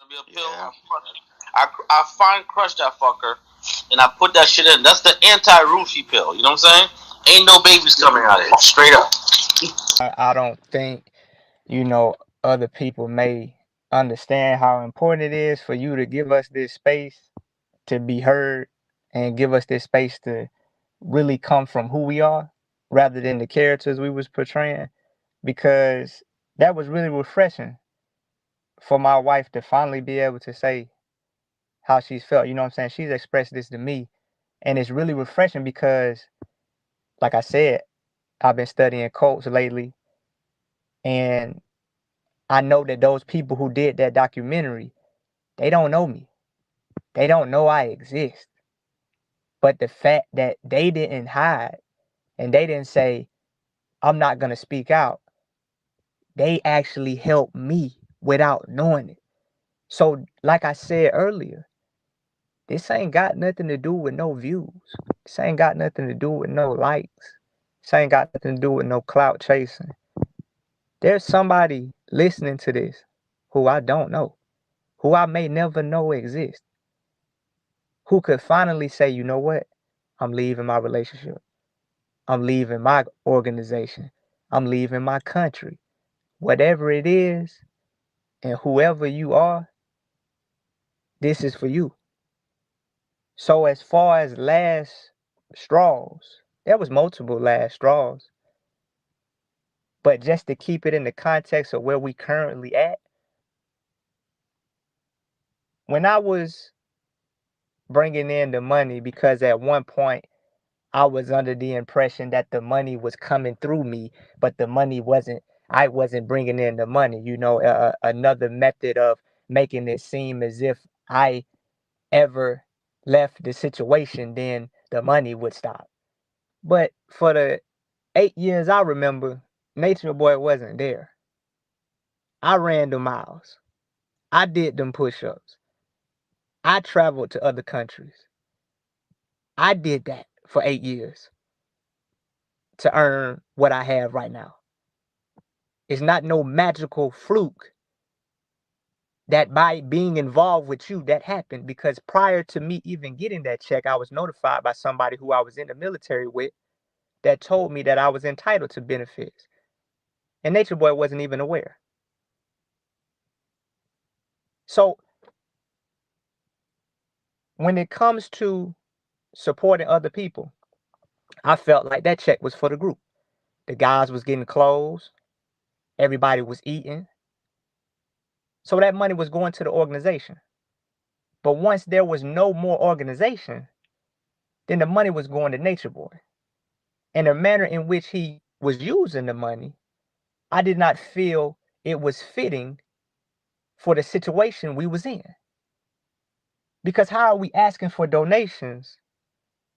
be a pill. Yeah. I fine crush that fucker, and I put that shit in. That's the anti-roofie pill. You know what I'm saying? Ain't no babies coming out of it. Straight up. I don't think, other people may understand how important it is for you to give us this space to be heard and give us this space to really come from who we are rather than the characters we was portraying, because that was really refreshing for my wife to finally be able to say how she's felt. You know what I'm saying? She's expressed this to me, and it's really refreshing because, like I said, I've been studying cults lately, and I know that those people who did that documentary, they don't know me. They don't know I exist. But the fact that they didn't hide and they didn't say, I'm not going to speak out, they actually helped me without knowing it. So, like I said earlier, this ain't got nothing to do with no views. This ain't got nothing to do with no likes. This ain't got nothing to do with no clout chasing. There's somebody listening to this who I don't know, who I may never know exist, who could finally say, you know what? I'm leaving my relationship. I'm leaving my organization. I'm leaving my country. Whatever it is, and whoever you are, this is for you. So as far as last straws, there was multiple last straws. But just to keep it in the context of where we currently at, when I was bringing in the money, because at one point I was under the impression that the money was coming through me, but the money wasn't. I wasn't bringing in the money. Another method of making it seem as if I ever left the situation, then the money would stop. But for the 8 years I remember, Nature Boy wasn't there. I ran the miles. I did them push-ups. I traveled to other countries. I did that for 8 years to earn what I have right now. It's not no magical fluke that by being involved with you that happened, because prior to me even getting that check, I was notified by somebody who I was in the military with that told me that I was entitled to benefits. And Nature Boy wasn't even aware. So when it comes to supporting other people, I felt like that check was for the group. The guys was getting clothes, everybody was eating. So that money was going to the organization. But once there was no more organization, then the money was going to Nature Boy. And the manner in which he was using the money, I did not feel it was fitting for the situation we was in. Because how are we asking for donations,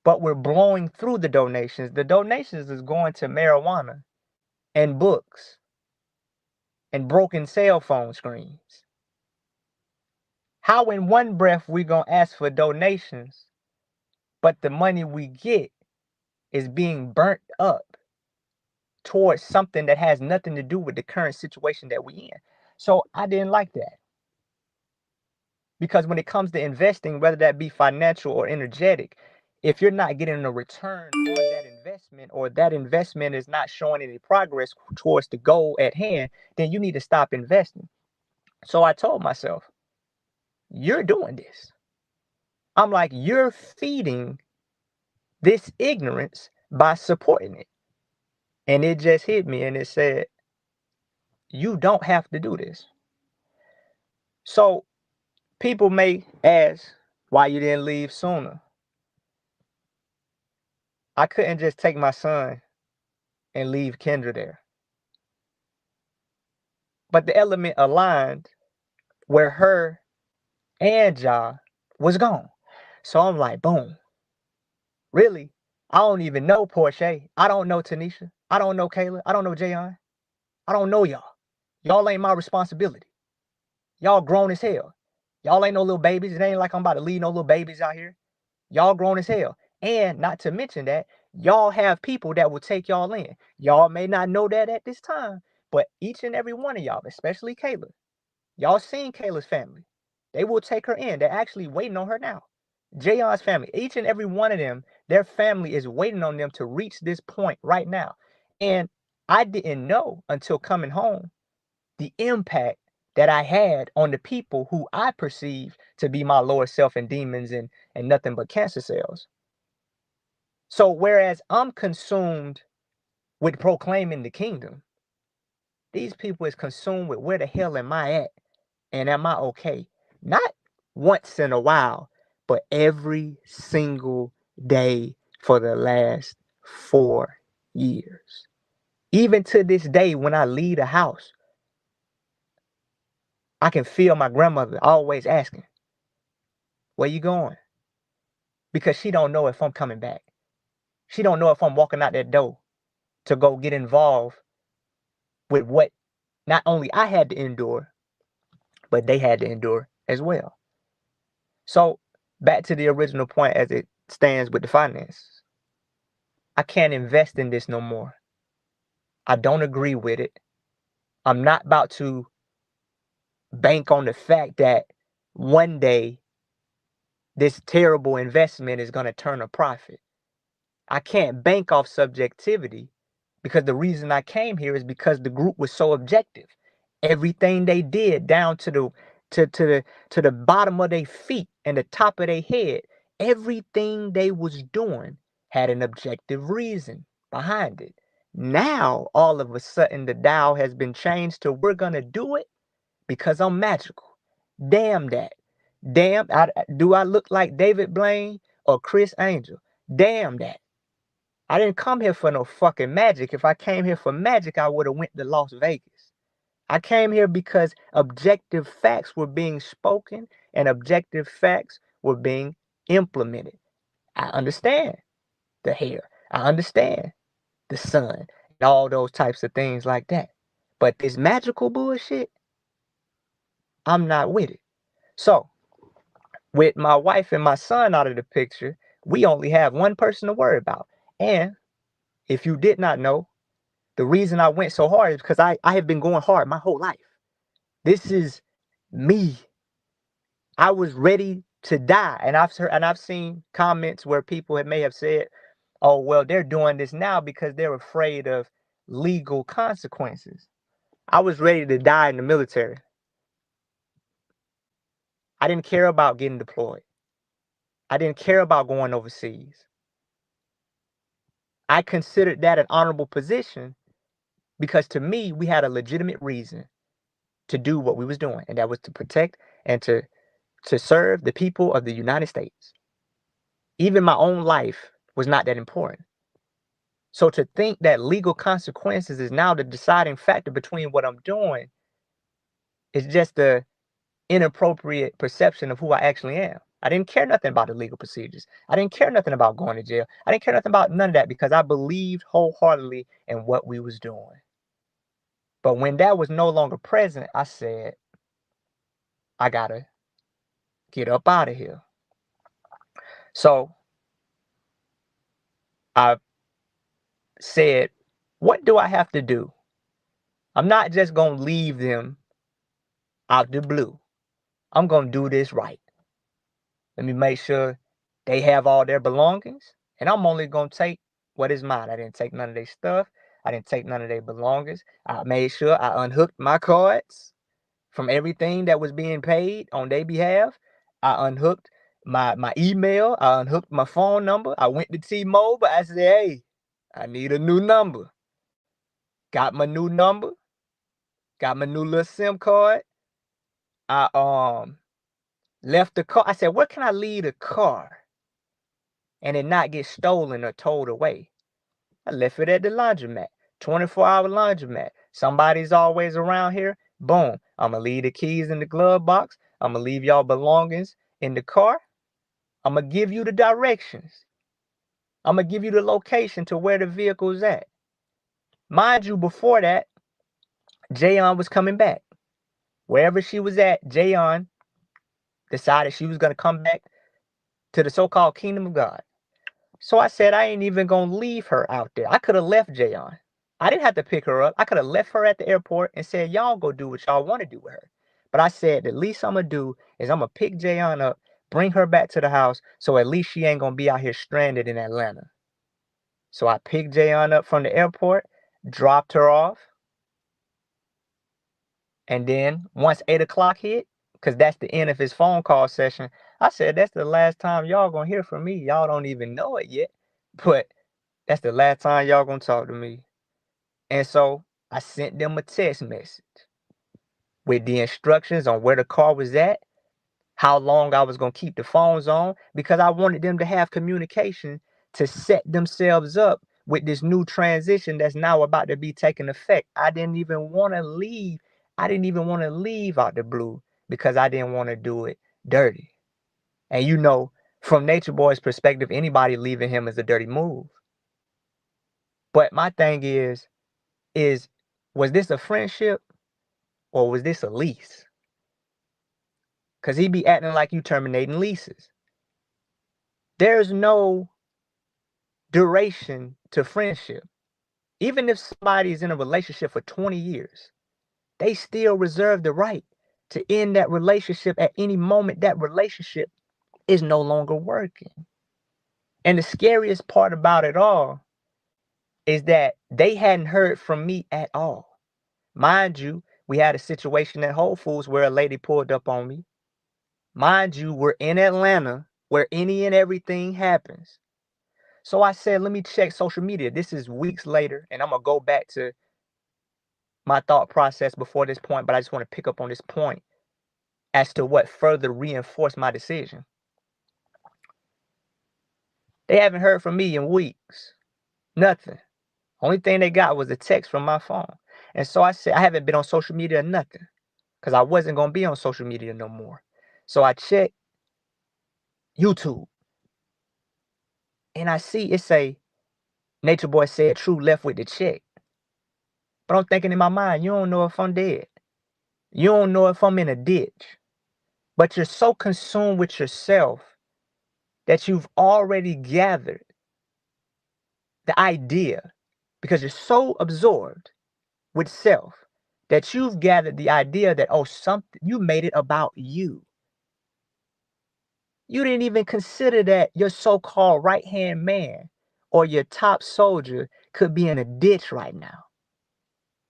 but we're blowing through the donations? The donations is going to marijuana and books and broken cell phone screens. How in one breath we gonna ask for donations, but the money we get is being burnt up towards something that has nothing to do with the current situation that we in? So I didn't like that. Because when it comes to investing, whether that be financial or energetic, if you're not getting a return on that investment, or that investment is not showing any progress towards the goal at hand, then you need to stop investing. So I told myself, you're doing this. I'm like, you're feeding this ignorance by supporting it. And it just hit me and it said, you don't have to do this. So people may ask why you didn't leave sooner. I couldn't just take my son and leave Kendra there. But the element aligned where her and Ja was gone. So I'm like, boom. Really? I don't even know Portia. I don't know Tanisha. I don't know Kayla. I don't know Jayon. I don't know y'all. Y'all ain't my responsibility. Y'all grown as hell. Y'all ain't no little babies. It ain't like I'm about to leave no little babies out here. Y'all grown as hell. And not to mention that, y'all have people that will take y'all in. Y'all may not know that at this time, but each and every one of y'all, especially Kayla, y'all seen Kayla's family. They will take her in. They're actually waiting on her now. Jayon's family, each and every one of them, their family is waiting on them to reach this point right now. And I didn't know until coming home the impact that I had on the people who I perceived to be my lower self and demons and nothing but cancer cells. So whereas I'm consumed with proclaiming the kingdom, these people is consumed with where the hell am I at and am I okay? Not once in a while, but every single day for the last 4 years. Even to this day, when I leave the house, I can feel my grandmother always asking, "Where you going?" Because she don't know if I'm coming back. She don't know if I'm walking out that door to go get involved with what not only I had to endure, but they had to endure as well. So back to the original point as it stands with the finances. I can't invest in this no more. I don't agree with it. I'm not about to bank on the fact that one day this terrible investment is going to turn a profit. I can't bank off subjectivity because the reason I came here is because the group was so objective. Everything they did down to the bottom of their feet and the top of their head, everything they was doing had an objective reason behind it. Now all of a sudden the dial has been changed to we're gonna do it because I'm magical. Damn that. Damn, do I look like David Blaine or Chris Angel? Damn that. I didn't come here for no fucking magic. If I came here for magic, I would have went to Las Vegas. I came here because objective facts were being spoken and objective facts were being implemented. I understand the hair. I understand the sun and all those types of things like that. But this magical bullshit, I'm not with it. So, with my wife and my son out of the picture, we only have one person to worry about. And if you did not know, the reason I went so hard is because I have been going hard my whole life. This is me. I was ready to die. And I've seen comments where people may have said, oh, well, they're doing this now because they're afraid of legal consequences. I was ready to die in the military. I didn't care about getting deployed. I didn't care about going overseas. I considered that an honorable position because to me, we had a legitimate reason to do what we was doing, and that was to protect and to serve the people of the United States. Even my own life was not that important. So to think that legal consequences is now the deciding factor between what I'm doing is just the inappropriate perception of who I actually am. I didn't care nothing about the legal procedures. I didn't care nothing about going to jail. I didn't care nothing about none of that because I believed wholeheartedly in what we was doing. But when that was no longer present, I said, I gotta get up out of here. So I said, what do I have to do? I'm not just going to leave them out the blue. I'm going to do this right. Let me make sure they have all their belongings, and I'm only going to take what is mine. I didn't take none of their stuff. I didn't take none of their belongings. I made sure I unhooked my cards from everything that was being paid on their behalf. I unhooked my email. I unhooked my phone number. I went to T-Mobile. I said, hey, I need a new number. Got my new number. Got my new little SIM card. I left the car. I said, where can I leave the car and it not get stolen or towed away? I left it at the laundromat. 24-hour laundromat. Somebody's always around here. Boom. I'm going to leave the keys in the glove box. I'm going to leave y'all belongings in the car. I'm going to give you the directions. I'm going to give you the location to where the vehicle's at. Mind you, before that, Jayon was coming back. Wherever she was at, Jayon decided she was going to come back to the so-called kingdom of God. So I said I ain't even going to leave her out there. I could have left Jayon. I didn't have to pick her up. I could have left her at the airport and said, y'all go do what y'all want to do with her. But I said the least I'm gonna do is I'm gonna pick Jayon up, bring her back to the house, so at least she ain't gonna be out here stranded in Atlanta. So I picked Jayon up from the airport, dropped her off, and then once 8 o'clock hit, because that's the end of his phone call session, I said that's the last time y'all gonna hear from me. Y'all don't even know it yet, but that's the last time y'all gonna talk to me. And so I sent them a text message with the instructions on where the car was at, how long I was going to keep the phones on, because I wanted them to have communication to set themselves up with this new transition that's now about to be taking effect. I didn't even want to leave. I didn't even want to leave out the blue because I didn't want to do it dirty. And you know, from Nature Boy's perspective, anybody leaving him is a dirty move. But my thing is was this a friendship or was this a lease? Because he be acting like you terminating leases. There's no duration to friendship. Even if somebody's in a relationship for 20 years, they still reserve the right to end that relationship at any moment that relationship is no longer working. And the scariest part about it all is that they hadn't heard from me at all. Mind you, we had a situation at Whole Foods where a lady pulled up on me. Mind you, we're in Atlanta where any and everything happens. So I said, let me check social media. This is weeks later, and I'm going to go back to my thought process before this point, but I just want to pick up on this point as to what further reinforced my decision. They haven't heard from me in weeks. Nothing. Only thing they got was a text from my phone. And so I said, I haven't been on social media or nothing because I wasn't going to be on social media no more. So I checked YouTube and I see it say, Nature Boy said True left with the check. But I'm thinking in my mind, you don't know if I'm dead. You don't know if I'm in a ditch. But you're so consumed with yourself that you've already gathered the idea because you're so absorbed with self that you've gathered the idea that, oh, something, you made it about you. You didn't even consider that your so-called right-hand man or your top soldier could be in a ditch right now.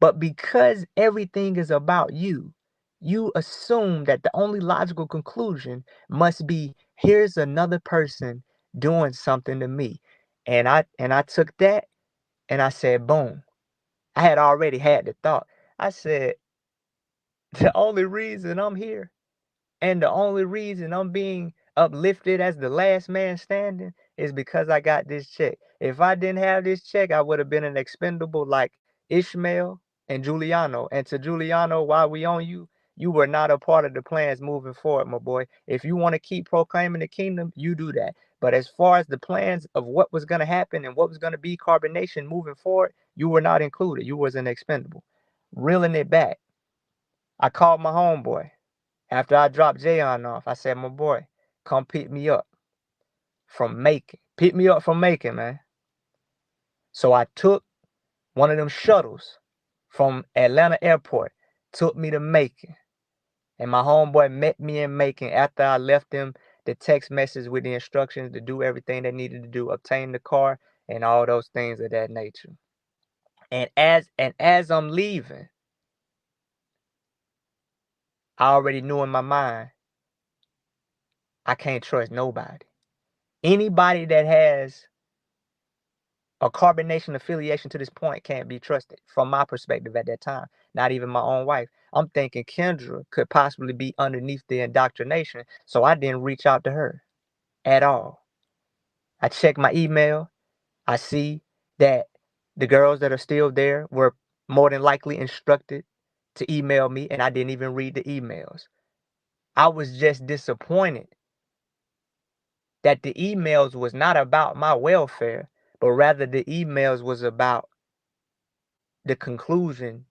But because everything is about you, you assume that the only logical conclusion must be here's another person doing something to me. And I took that and I said, boom. I had already had the thought. I said, the only reason I'm here and the only reason I'm being uplifted as the last man standing is because I got this check. If I didn't have this check, I would have been an expendable like Ishmael and Giuliano. And to Giuliano, while we on you, you were not a part of the plans moving forward, my boy. If you want to keep proclaiming the kingdom, you do that. But as far as the plans of what was going to happen and what was going to be carbonation moving forward, you were not included. You was an expendable. Reeling it back, I called my homeboy. After I dropped Jayon off, I said, my boy, come pick me up from Macon. Pick me up from Macon, man. So I took one of them shuttles from Atlanta Airport, took me to Macon. And my homeboy met me in Macon after I left them the text message with the instructions to do everything they needed to do, obtain the car, and all those things of that nature. And as I'm leaving, I already knew in my mind, I can't trust nobody. Anybody that has a carbonation affiliation to this point can't be trusted from my perspective at that time. Not even my own wife. I'm thinking Kendra could possibly be underneath the indoctrination, so I didn't reach out to her at all. I checked my email. I see that the girls that are still there were more than likely instructed to email me, and I didn't even read the emails. I was just disappointed that the emails was not about my welfare, but rather the emails was about the conclusion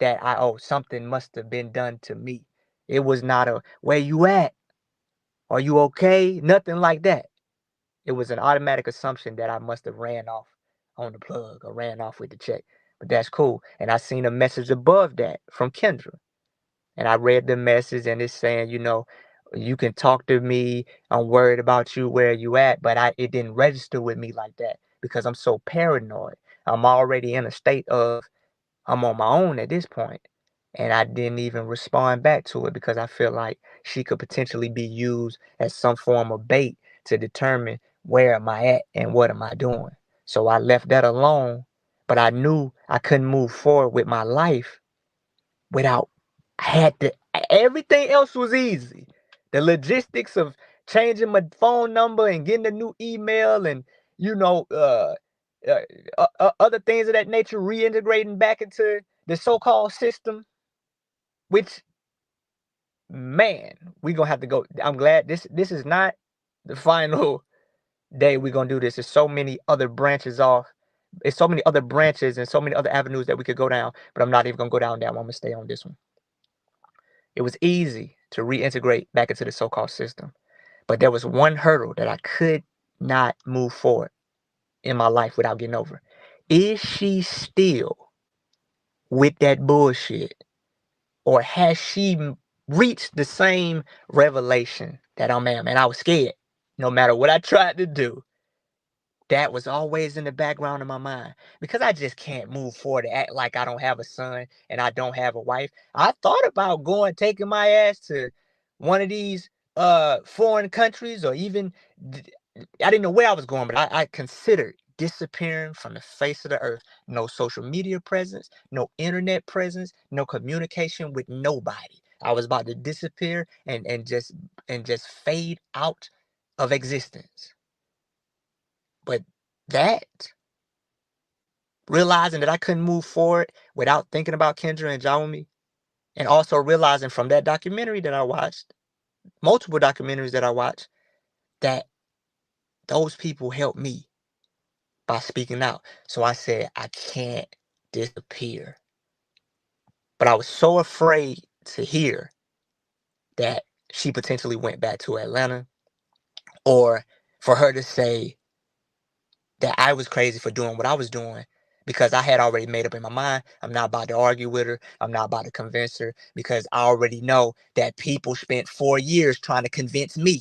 that something must have been done to me. It was not a where you at? Are you okay? Nothing like that. It was an automatic assumption that I must have ran off on the plug or ran off with the check. But that's cool. And I seen a message above that from Kendra. And I read the message and it's saying, you can talk to me. I'm worried about you, where you at, but it didn't register with me like that because I'm so paranoid. I'm already in a state of I'm on my own at this point. And I didn't even respond back to it because I feel like she could potentially be used as some form of bait to determine where am I at and what am I doing. So I left that alone, but I knew I couldn't move forward with my life without I had to everything else was easy. The logistics of changing my phone number and getting a new email and you know uh, other things of that nature reintegrating back into the so-called system, which man, we gonna have to go. I'm glad this is not the final day we're gonna do this. There's so many other branches off. There's so many other branches and so many other avenues that we could go down, but I'm not even gonna go down that one. I'm gonna stay on this one. It was easy to reintegrate back into the so-called system, but there was one hurdle that I could not move forward in my life without getting over. Is she still with that bullshit, or has she reached the same revelation that I'm at? Man, I was scared. No matter what I tried to do, that was always in the background of my mind because I just can't move forward and act like I don't have a son and I don't have a wife. I thought about taking my ass to one of these foreign countries, or even I didn't know where I was going, but I considered disappearing from the face of the earth. No social media presence, no internet presence, no communication with nobody. I was about to disappear and just fade out of existence. But that, realizing that I couldn't move forward without thinking about Kendra and Jawami, and also realizing from that documentary that I watched, multiple documentaries that I watched, that those people helped me by speaking out. So I said, I can't disappear. But I was so afraid to hear that she potentially went back to Atlanta, or for her to say that I was crazy for doing what I was doing, because I had already made up in my mind. I'm not about to argue with her. I'm not about to convince her, because I already know that people spent 4 years trying to convince me.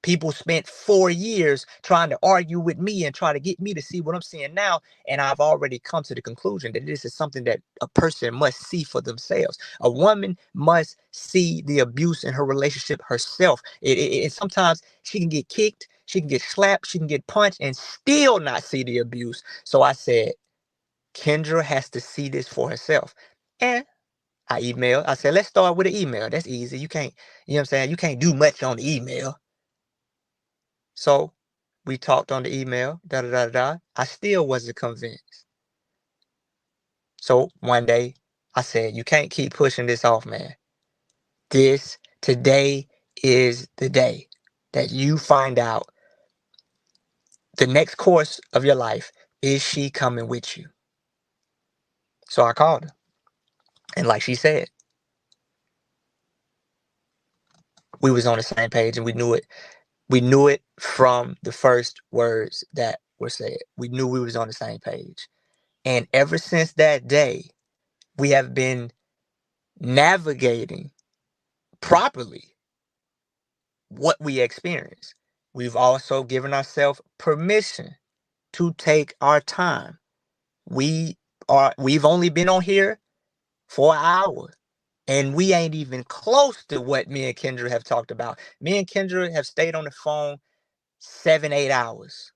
People spent 4 years trying to argue with me and try to get me to see what I'm seeing now. And I've already come to the conclusion that this is something that a person must see for themselves. A woman must see the abuse in her relationship herself. And sometimes she can get kicked, she can get slapped, she can get punched, and still not see the abuse. So I said, Kendra has to see this for herself. And I emailed. I said, let's start with an email. That's easy. You can't, you know what I'm saying? You can't do much on the email. So we talked on the email, da da da da. I still wasn't convinced. So one day I said, you can't keep pushing this off, man. Today is the day that you find out the next course of your life. Is she coming with you? So I called her. And like she said, we was on the same page, and we knew it. We knew it from the first words that were said. We knew we was on the same page. And ever since that day, we have been navigating properly what we experience. We've also given ourselves permission to take our time. We've only been on here for an hour, and we ain't even close to what me and Kendra have talked about. Me and Kendra have stayed on the phone 7, 8 hours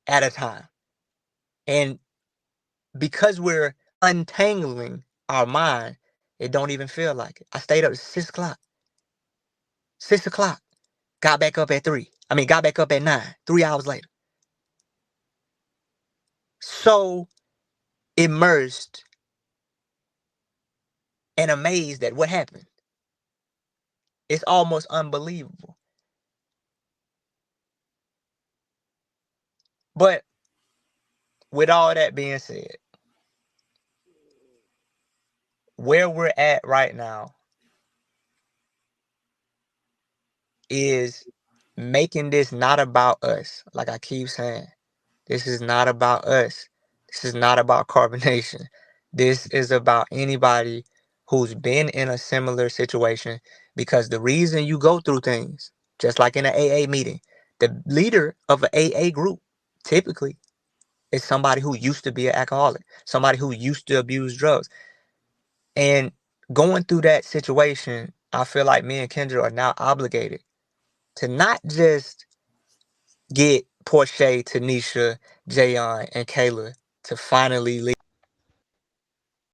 at a time. And because we're untangling our mind, it don't even feel like it. I stayed up to 6 o'clock. 6 o'clock. Got back up at 3. Got back up at 9, 3 hours later. So immersed and amazed at what happened. It's almost unbelievable. But with all that being said, where we're at right now is making this not about us. Like I keep saying, this is not about us. This is not about carbonation. This is about anybody who's been in a similar situation, because the reason you go through things, just like in an AA meeting, the leader of an AA group typically is somebody who used to be an alcoholic, somebody who used to abuse drugs. And going through that situation, I feel like me and Kendra are now obligated to not just get Portia, Tanisha, Jayon, and Kayla to finally leave